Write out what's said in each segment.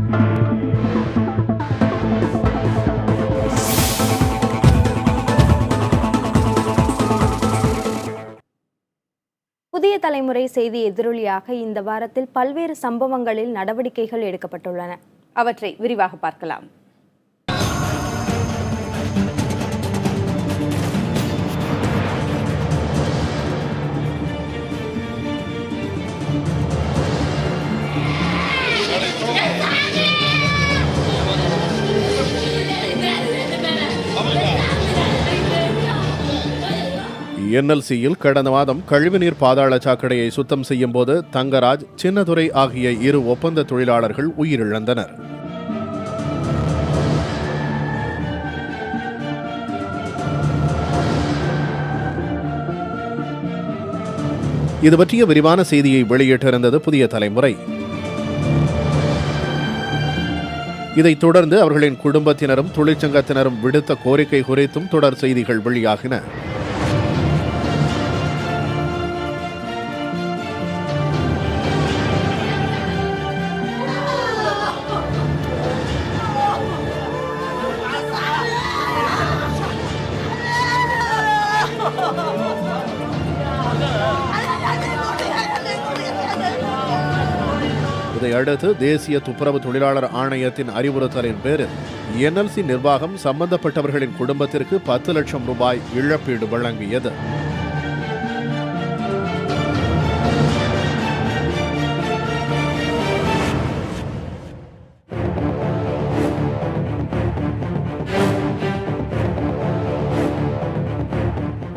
புதிய தலைமுறை செய்தி எதிரொலியாக இந்த வாரத்தில் பல்வேறு சம்பவங்களில் நடவடிக்கைகள் எடுக்கப்பட்டுள்ளன. அவற்றை விரிவாக பார்க்கலாம். NLCயில் கடந்த மாதம் கழிவுநீர் பாதாள சாக்கடையை சுத்தம் செய்யும் போது தங்கராஜ், சின்னதுரை ஆகிய 2 ஒப்பந்த தொழிலாளர்கள் உயிரிழந்தனர். இது பற்றிய விரிவான செய்தியை வெளியிட்டிருந்தது புதிய தலைமுறை. இதைத் தொடர்ந்து அவர்களின் குடும்பத்தினரும் தொழிற்சங்கத்தினரும் விடுத்த கோரிக்கை குறித்தும் தொடர் செய்திகள் வெளியாகின. இதையடுத்து தேசிய துப்புரவு தொழிலாளர் ஆணையத்தின் அறிவுறுத்தலின் பேரில் NLC நிர்வாகம் சம்பந்தப்பட்டவர்களின் குடும்பத்திற்கு 10 லட்சம் ரூபாய் இழப்பீடு வழங்கியது.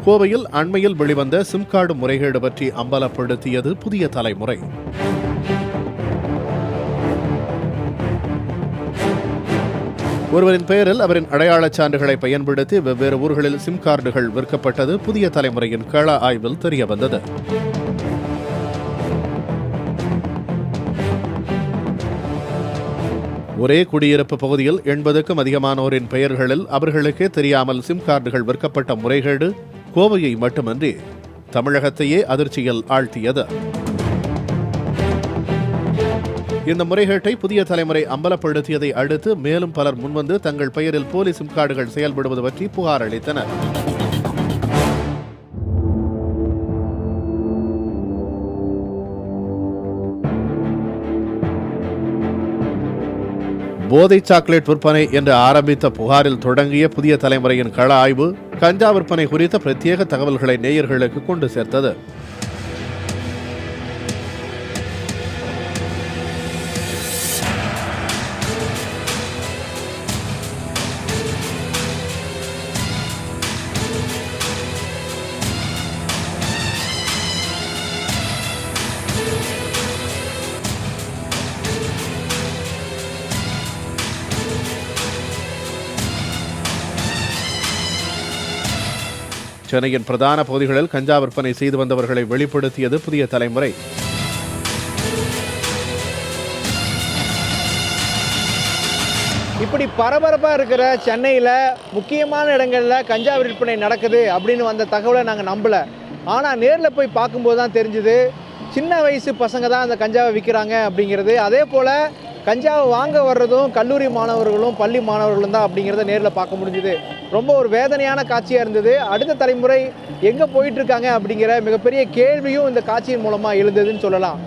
கோவையில் அண்மையில் வெளிவந்த சிம் கார்டு முறைகேடு பற்றி அம்பலப்படுத்தியது புதிய தலைமுறை. ஒருவரின் பெயரில் அவரின் அடையாளச் சான்றுகளை பயன்படுத்தி வெவ்வேறு ஊர்களில் சிம் கார்டுகள் விற்கப்பட்டது புதிய தலைமுறையின் கள ஆய்வில் தெரியவந்தது. ஒரே குடியிருப்பு பகுதியில் 80க்கும் அதிகமானோரின் பெயர்களில் அவர்களுக்கே தெரியாமல் சிம் கார்டுகள் விற்கப்பட்ட முறைகேடு கோவையை மட்டுமன்றி தமிழகத்தையே அதிர்ச்சியில் ஆழ்த்தியது. இந்த முறைகேட்டை புதிய தலைமுறை அம்பலப்படுத்தியதை அடுத்து மேலும் பலர் முன்வந்து தங்கள் பெயரில் போலி சிம் கார்டுகள் செயல்படுவது பற்றி புகார் அளித்தனர். போதை சாக்லேட் விற்பனை என்று ஆரம்பித்த புகாரில் தொடங்கிய புதிய தலைமுறையின் கள ஆய்வு கஞ்சா விற்பனை குறித்த பிரத்யேக தகவல்களை நேயர்களுக்கு கொண்டு சேர்த்தது. சென்னையின் பிரதான பகுதிகளில் கஞ்சா விற்பனை செய்து வந்தவர்களை வெளிப்படுத்தியது புதிய தலைமுறை. இப்படி பரபரப்பாக இருக்கிற சென்னையில் முக்கியமான இடங்களில் கஞ்சா விற்பனை நடக்குது அப்படின்னு வந்த தகவலை நாங்கள் நம்பலை. ஆனால் நேரில் போய் பார்க்கும்போது தான் தெரிஞ்சுது சின்ன வயசு பசங்க தான் அந்த கஞ்சாவை விற்கிறாங்க அப்படிங்கிறது. அதே போல் கஞ்சாவை வாங்க வர்றதும் கல்லூரி மாணவர்களும் பள்ளி மாணவர்களும் தான் அப்படிங்கிறத நேரில் பார்க்க முடிஞ்சுது. ரொம்ப ஒரு வேதனையான காட்சியாக இருந்தது. அடுத்த தலைமுறை எங்கே போயிட்டுருக்காங்க அப்படிங்கிற மிகப்பெரிய கேள்வியும் இந்த காட்சியின் மூலமாக எழுந்ததுன்னு சொல்லலாம்.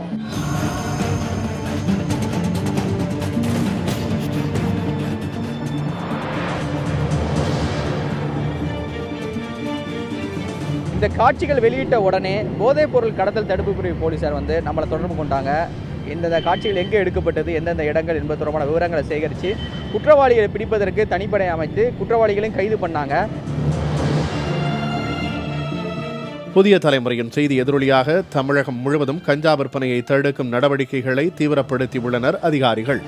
இந்த காட்சிகள் வெளியிட்ட உடனே போதைப் பொருள் கடத்தல் தடுப்பு பிரிவு போலீசார் நம்மளை தொடர்பு கொண்டாங்க. இந்த காட்சிகள் எங்கே எடுக்கப்பட்டது, எந்தெந்த இடங்கள் என்பது தொடர்பான விவரங்களை சேகரித்து குற்றவாளிகளை பிடிப்பதற்கு தனிப்படை அமைத்து குற்றவாளிகளையும் கைது பண்ணாங்க. புதிய தலைமுறையின் செய்தி எதிரொலியாக தமிழகம் முழுவதும் கஞ்சா விற்பனையை தடுக்கும் நடவடிக்கைகளை தீவிரப்படுத்தியுள்ளனர் அதிகாரிகள்.